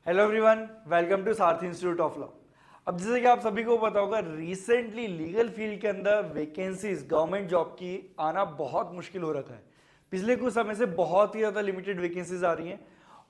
Hello everyone, welcome to Sarathi institute of law. अब जैसे कि आप सभी को पता होगा, रिसेंटली लीगल फील्ड के अंदर वैकेंसीज गवर्नमेंट जॉब की आना बहुत मुश्किल हो रखा है। पिछले कुछ समय से बहुत ही ज़्यादा लिमिटेड वैकेंसीज आ रही हैं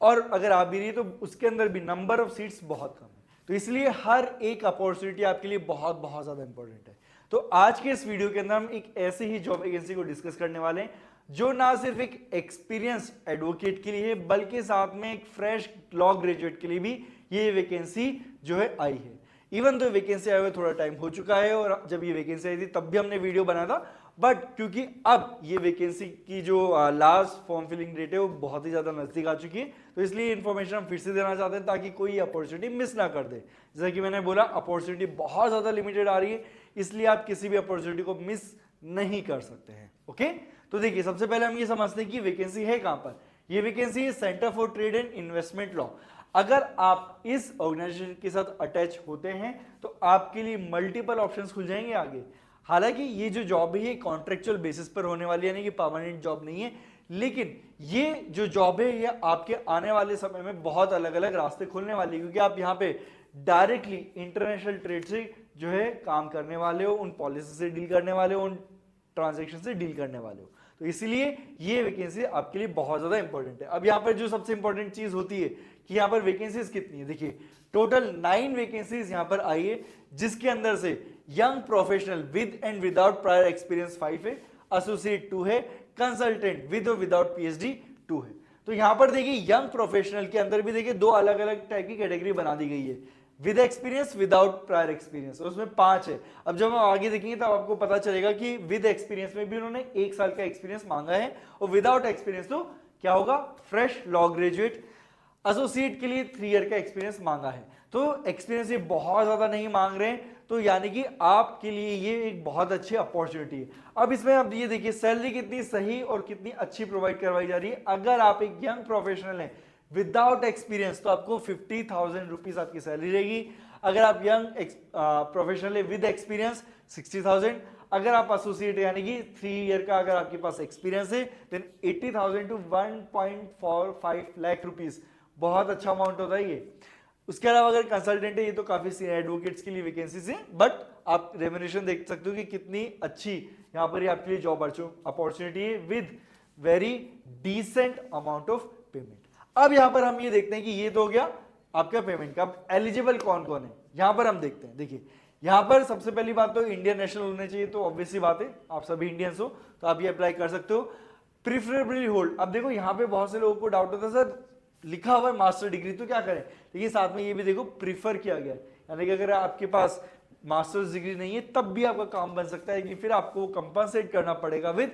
और अगर आ भी रही है तो उसके अंदर भी नंबर ऑफ सीट्स बहुत कम है। तो इसलिए हर एक अपॉर्चुनिटी आपके लिए बहुत बहुत ज़्यादा इंपॉर्टेंट है। तो आज के इस वीडियो के अंदर हम एक ऐसे ही जॉब वैकेंसी को डिस्कस करने वाले हैं जो ना सिर्फ एक एक्सपीरियंस एडवोकेट के लिए बल्कि साथ में एक फ्रेश लॉ ग्रेजुएट के लिए भी ये वैकेंसी जो है आई है। इवन तो वैकेंसी आए हुए थोड़ा टाइम हो चुका है और जब ये वैकेंसी आई थी तब भी हमने वीडियो बनाया था, बट क्योंकि अब ये वैकेंसी की जो लास्ट फॉर्म फिलिंग डेट है वो बहुत ही ज़्यादा नज़दीक आ चुकी है, तो इसलिए इन्फॉर्मेशन हम फिर से देना चाहते हैं ताकि कोई अपॉर्चुनिटी मिस ना कर दे। जैसा कि मैंने बोला, अपॉर्चुनिटी बहुत ज़्यादा लिमिटेड आ रही है, इसलिए आप किसी भी अपॉर्चुनिटी को मिस नहीं कर सकते हैं। ओके, तो देखिए सबसे पहले हम ये समझते हैं कि वैकेंसी है कहां पर। ये वैकेंसी है centre for trade and investment law. अगर आप इस ऑर्गेनाइजेशन के साथ अटैच होते हैं तो आपके लिए मल्टीपल ऑप्शंस खुल जाएंगे आगे। हालांकि ये जो जॉब है ये कॉन्ट्रेक्चुअल बेसिस पर होने वाली है, यानी कि परमानेंट जॉब नहीं है, लेकिन ये जो जॉब है ये आपके आने वाले समय में बहुत अलग अलग रास्ते खुलने वाली है, क्योंकि आप यहाँ पे डायरेक्टली इंटरनेशनल ट्रेड से जो है काम करने वाले हो, उन पॉलिसी से डील करने वाले हो, उन ट्रांजेक्शन से डील करने वाले हो। तो इसलिए ये वैकेंसी आपके लिए बहुत ज्यादा इंपॉर्टेंट है। अब यहाँ पर जो सबसे इंपॉर्टेंट चीज होती है कि यहाँ पर वैकेंसीज कितनी है, देखिए टोटल 9 वैकेंसीज यहाँ पर आई है, जिसके अंदर से young professional with and without prior experience 5 है, एसोसिएट 2 है, कंसल्टेंट विद और विदाउट पीएचडी 2 है। तो यहां पर देखिए यंग प्रोफेशनल के अंदर भी देखिए दो अलग अलग टाइप की कैटेगरी बना दी गई है, with experience, without prior experience, उसमें 5 है। अब जब हम आगे देखेंगे तब आपको पता चलेगा कि विद एक्सपीरियंस में भी उन्होंने 1 साल का एक्सपीरियंस मांगा है और विदाउट एक्सपीरियंस तो क्या होगा, फ्रेश लॉ ग्रेजुएट। एसोसिएट के लिए 3 ईयर का एक्सपीरियंस मांगा है, तो एक्सपीरियंस ये बहुत ज्यादा नहीं मांग रहे हैं, तो यानी कि आपके लिए ये एक बहुत अच्छी अपॉर्चुनिटी है। अब इसमें आप ये देखिए सैलरी कितनी सही और कितनी अच्छी प्रोवाइड करवाई जा रही है। अगर आप एक यंग प्रोफेशनल हैं विदाउट एक्सपीरियंस तो आपको 50,000 रुपीज आपकी सैलरी रहेगी। अगर आप यंग प्रोफेशनल है विद एक्सपीरियंस 60,000। अगर आप एसोसिएट यानी कि 3 ईयर का अगर आपके पास एक्सपीरियंस है देन 80,000 टू 1.45 लाख रुपीज, बहुत अच्छा अमाउंट होता है ये। उसके अलावा अगर कंसल्टेंट है ये तो काफी सीनियर एडवोकेट्स के लिए वैकेंसीज हैं, बट आप रेम्यूनरेशन देख सकते हो कि कितनी अच्छी यहाँ पर आपके लिए जॉब अपॉर्चुनिटी है with very decent amount of payment. अब यहाँ पर हम ये देखते हैं कि ये तो हो गया आपका पेमेंट का। अब एलिजिबल कौन कौन है यहाँ पर हम देखते हैं। देखिए यहाँ पर सबसे पहली बात तो इंडियन नेशनल होने चाहिए, तो ऑब्वियसली बात है आप सभी इंडियंस हो तो आप ये अप्लाई कर सकते हो। प्रिफरेबली होल्ड, अब देखो यहाँ पे बहुत से लोगों को डाउट होता है सर लिखा हुआ है मास्टर डिग्री तो क्या करें, लेकिन साथ में ये भी देखो प्रीफर किया गया है, यानी कि अगर आपके पास मास्टर्स डिग्री नहीं है तब भी आपका काम बन सकता है कि फिर आपको कंपनसेट करना पड़ेगा विद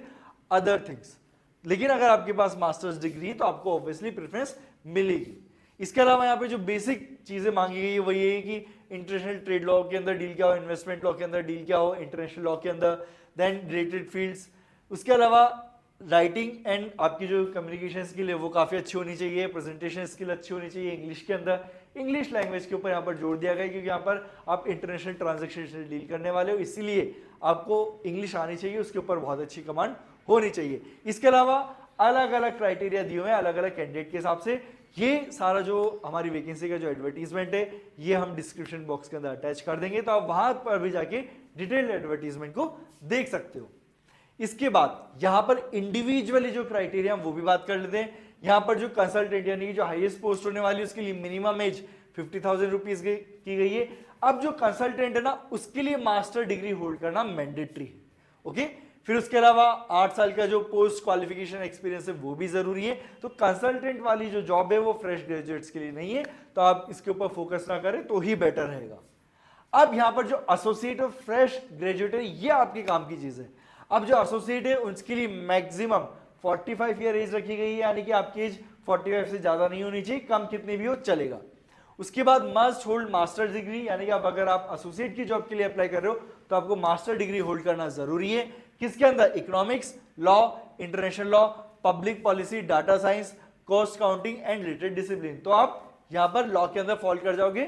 अदर थिंग्स, लेकिन अगर आपके पास मास्टर्स डिग्री है तो आपको ऑब्वियसली प्रेफरेंस मिलेगी। इसके अलावा यहाँ पे जो बेसिक चीजें मांगी गई है वो ये है कि इंटरनेशनल ट्रेड लॉ के अंदर डील क्या हो, इन्वेस्टमेंट लॉ के अंदर डील क्या हो, इंटरनेशनल लॉ के अंदर, देन रिलेटेड फील्ड्स। उसके अलावा राइटिंग एंड आपकी जो कम्युनिकेशन स्किल है वो काफी अच्छी होनी चाहिए, प्रेजेंटेशन स्किल अच्छी होनी चाहिए इंग्लिश के अंदर। इंग्लिश लैंग्वेज के ऊपर यहाँ पर जोर दिया गया है क्योंकि यहाँ पर आप इंटरनेशनल ट्रांजेक्शन से डील करने वाले हो, इसीलिए आपको इंग्लिश आनी चाहिए, उसके ऊपर बहुत अच्छी कमांड होनी चाहिए। इसके अलावा अलग अलग क्राइटेरिया दिए हुए हैं अलग अलग कैंडिडेट के हिसाब से। ये सारा जो हमारी वैकेंसी का जो एडवर्टीजमेंट है ये हम डिस्क्रिप्शन बॉक्स के अंदर अटैच कर देंगे, तो आप वहां पर भी जाके डिटेल्ड एडवर्टीजमेंट को देख सकते हो। इसके बाद यहां पर इंडिविजुअली जो क्राइटेरिया वो भी बात कर लेते हैं। यहां पर जो कंसल्टेंट यानी कि जो हाईएस्ट पोस्ट होने वाली है उसके लिए मिनिमम एज 50,000 रुपीज की गई है। अब जो कंसल्टेंट है ना उसके लिए मास्टर डिग्री होल्ड करना मैंडेटरी है। ओके, फिर उसके अलावा 8 साल का जो पोस्ट क्वालिफिकेशन एक्सपीरियंस है वो भी जरूरी है। तो कंसल्टेंट वाली जो जॉब है वो फ्रेश ग्रेजुएट्स के लिए नहीं है, तो आप इसके ऊपर फोकस ना करें तो ही बेटर रहेगा। अब यहां पर जो एसोसिएट और फ्रेश ग्रेजुएट है ये आपके काम की चीज है। अब जो एसोसिएट है उसके लिए मैक्सिमम 45 ईयर एज रखी गई है, यानी कि आपकी एज 45 से ज्यादा नहीं होनी चाहिए, कम कितनी भी हो चलेगा। उसके बाद मस्ट होल्ड मास्टर डिग्री, यानी कि अब अगर आप एसोसिएट की जॉब के लिए अप्लाई कर रहे हो तो आपको मास्टर डिग्री होल्ड करना जरूरी है। किसके अंदर, economics, law, international law, public policy, data science, cost counting and related discipline. तो आप यहां पर लॉ के अंदर फॉल कर जाओगे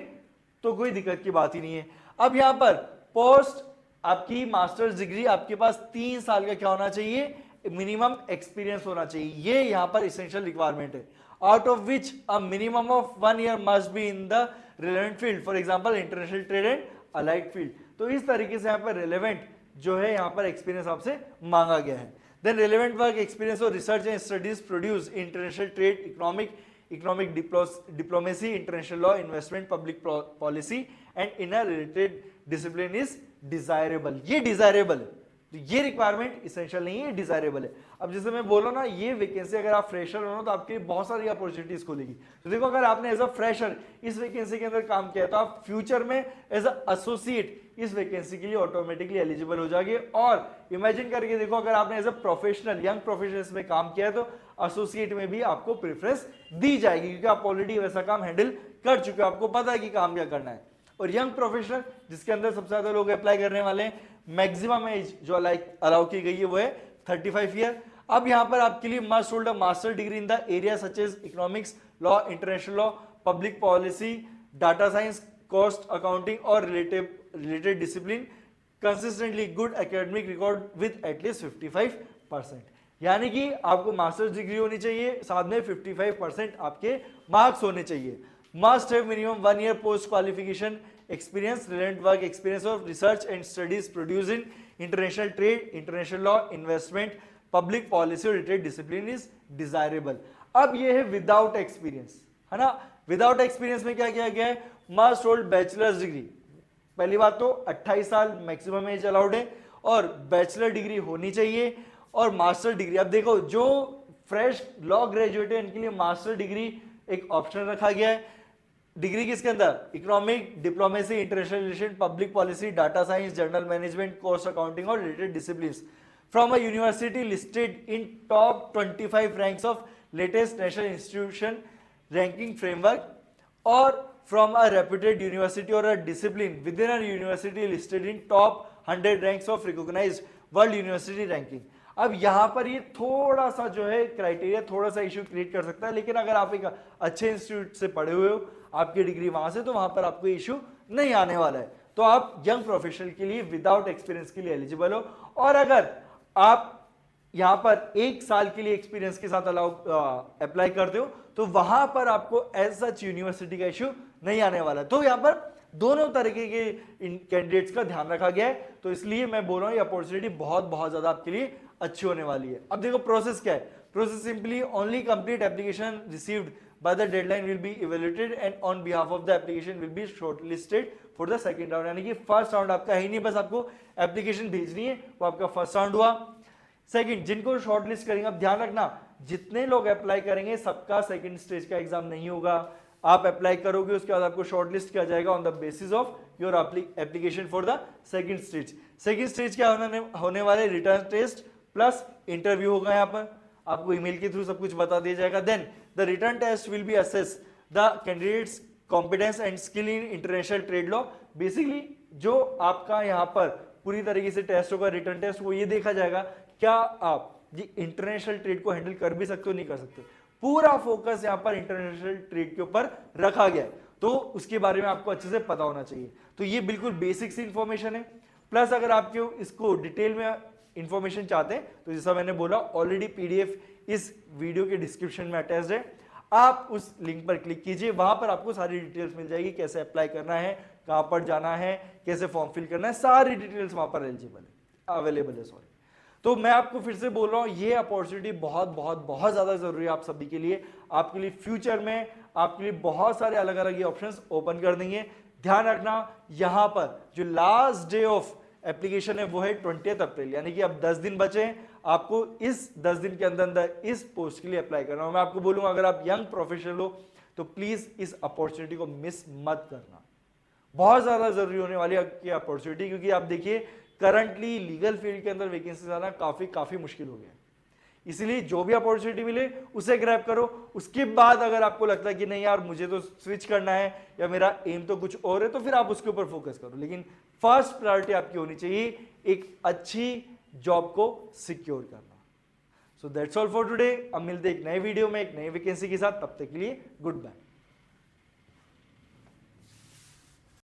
तो कोई दिक्कत की बात ही नहीं है। अब यहां पर पोस्ट आपकी मास्टर्स डिग्री आपके पास 3 साल का क्या होना चाहिए, मिनिमम एक्सपीरियंस होना चाहिए, ये यहां पर इसेंशियल रिक्वायरमेंट है। out of which a minimum of 1 year must be in the relevant field, for example international trade and allied field. तो इस तरीके से यहाँ पर relevant जो है यहाँ पर experience आपसे मांगा गया है. Then relevant work experience or research and studies produced in international trade, economic diplomacy, international law, investment, public policy and in a related discipline is desirable. ये desirable है, तो ये रिक्वायरमेंट इसेंशियल नहीं है, डिजायरेबल है. अब जैसे मैं बोला ना, ये वैकेंसी अगर आप फ्रेशर हो ना तो आपके लिए बहुत सारी अपॉर्चुनिटीज खोलेगी. तो देखो, अगर आपने एज अ फ्रेशर इस वैकेंसी के अंदर काम किया तो आप फ्यूचर में एज अ एसोसिएट इस वैकेंसी के लिए ऑटोमेटिकली एलिजिबल हो जाएंगे. और इमेजिन करके देखो, अगर आपने as a professional young professional में काम किया है तो एसोसिएट में भी आपको प्रेफरेंस दी जाएगी, क्योंकि आप ऑलरेडी वैसा काम हैंडल कर चुके हो, आपको पता है कि काम क्या करना है. और यंग प्रोफेशनल जिसके अंदर सबसे ज्यादा लोग अप्लाई करने वाले हैं, मैक्सिमम एज जो अलाउ की गई है वो है 35 ईयर. अब यहां पर आपके लिए must hold a master degree in the area such as economics, law, international law, public policy, data science, cost accounting और related discipline, consistently good academic record with at least 55%. यानी कि आपको मास्टर्स डिग्री होनी चाहिए, साथ में 55% आपके मार्क्स होने चाहिए. Must have minimum 1 year post qualification experience, relevant work experience of research and studies produced in international trade, international law, investment, public policy और related discipline is desirable. अब ये है विदाउट एक्सपीरियंस, है ना. विदाउट एक्सपीरियंस में क्या किया गया है, मस्ट होल्ड बैचलर्स डिग्री. पहली बात तो 28 साल मैक्सिमम एज अलाउड है और बैचलर डिग्री होनी चाहिए और मास्टर डिग्री. अब देखो, जो फ्रेश लॉ ग्रेजुएट है इनके लिए मास्टर डिग्री एक ऑप्शन रखा गया है. डिग्री किसके अंदर, economic, diplomacy, international relation, public policy, data science, general management, cost accounting और related disciplines from a university listed in top 25 ranks of latest national institution ranking framework और from a reputed university और a discipline within a university listed in top 100 ranks of recognised world university ranking. अब यहां पर ये थोड़ा सा जो है क्राइटेरिया थोड़ा सा इश्यू क्रिएट कर सकता है, लेकिन अगर आप एक अच्छे इंस्टीट्यूट से पढ़े हुए हो, आपकी डिग्री वहां से, तो वहां पर आपको इश्यू नहीं आने वाला है. तो आप यंग प्रोफेशनल के लिए विदाउट एक्सपीरियंस के लिए एलिजिबल हो. और अगर आप यहां पर 1 साल के लिए एक्सपीरियंस के साथ अप्लाई करते हो तो वहां पर आपको एज सच यूनिवर्सिटी का इश्यू नहीं आने वाला. तो यहां पर दोनों तरीके के कैंडिडेट्स का ध्यान रखा गया है. तो इसलिए मैं बोल रहा हूं ये अपॉर्चुनिटी बहुत ज्यादा आपके लिए अच्छी होने वाली है. अब देखो प्रोसेस क्या है. Process simply only complete application received by the deadline will be evaluated and on behalf of the application will be shortlisted for the second round. यानी कि फर्स्ट राउंड आपका है ही नहीं, बस आपको एप्लीकेशन भेजनी है, वो आपका फर्स्ट राउंड हुआ. सेकंड, जिनको शॉर्टलिस्ट करेंगे, अब ध्यान रखना जितने लोग अप्लाई करेंगे सबका सेकंड स्टेज का एग्जाम नहीं होगा. आप अप्लाई करोगे, उसके बाद आपको शॉर्टलिस्ट किया जाएगा on the basis of your application for the second stage. Second stage क्या होने वाले, रिटर्न टेस्ट प्लस इंटरव्यू होगा. यहाँ पर आपको ईमेल के थ्रू सब कुछ बता दिया जाएगा. Then the written test will be assess the candidates competence and skill in international trade law. Basically जो आपका यहाँ पर पूरी तरीके से टेस्ट होगा, रिटर्न टेस्ट, वो ये देखा जाएगा क्या आप ये इंटरनेशनल ट्रेड को हैंडल कर भी सकते हो, नहीं कर सकते. पूरा फोकस यहाँ पर इंटरनेशनल ट्रेड के ऊपर रखा गया है, तो उसके बारे में आपको अच्छे से पता होना चाहिए. तो ये बिल्कुल बेसिक सी इंफॉर्मेशन है. प्लस अगर आपको इसको डिटेल में इंफॉर्मेशन चाहते हैं तो जैसा मैंने बोला ऑलरेडी पीडीएफ इस वीडियो के डिस्क्रिप्शन में अटैच्ड है. आप उस लिंक पर क्लिक कीजिए, वहां पर आपको सारी डिटेल्स मिल जाएगी, कैसे अप्लाई करना है, कहां पर जाना है, कैसे फॉर्म फिल करना है, सारी डिटेल्स वहां पर एलिजिबल है, अवेलेबल है. सॉरी. तो मैं आपको फिर से बोल रहा हूं, ये अपॉर्चुनिटी बहुत ज्यादा जरूरी है आप सभी के लिए. आपके लिए फ्यूचर में आपके लिए बहुत सारे अलग अलग ये ऑप्शंस ओपन कर देंगे. ध्यान रखना, यहां पर जो लास्ट डे ऑफ एप्लीकेशन है वो है 20 अप्रैल, यानी कि अब 10 दिन बचे हैं. आपको इस 10 दिन के अंदर इस पोस्ट के लिए अप्लाई करना है. मैं आपको बोलूंगा अगर आप यंग प्रोफेशनल हो तो प्लीज इस अपॉर्चुनिटी को मिस मत करना. बहुत ज्यादा जरूरी होने वाली है अपॉर्चुनिटी, क्योंकि आप देखिए करंटली लीगल फील्ड के अंदर वैकेंसी आना काफी मुश्किल हो गया. इसलिए जो भी अपॉर्चुनिटी मिले उसे ग्रैब करो. उसके बाद अगर आपको लगता है कि नहीं यार मुझे तो स्विच करना है या मेरा एम तो कुछ और है, तो फिर आप उसके ऊपर फोकस करो. लेकिन फर्स्ट प्रायोरिटी आपकी होनी चाहिए एक अच्छी जॉब को सिक्योर करना. So that's all for today. अब मिलते हैं एक नए वीडियो में एक नई वैकेंसी के साथ. तब तक के लिए गुड बाय.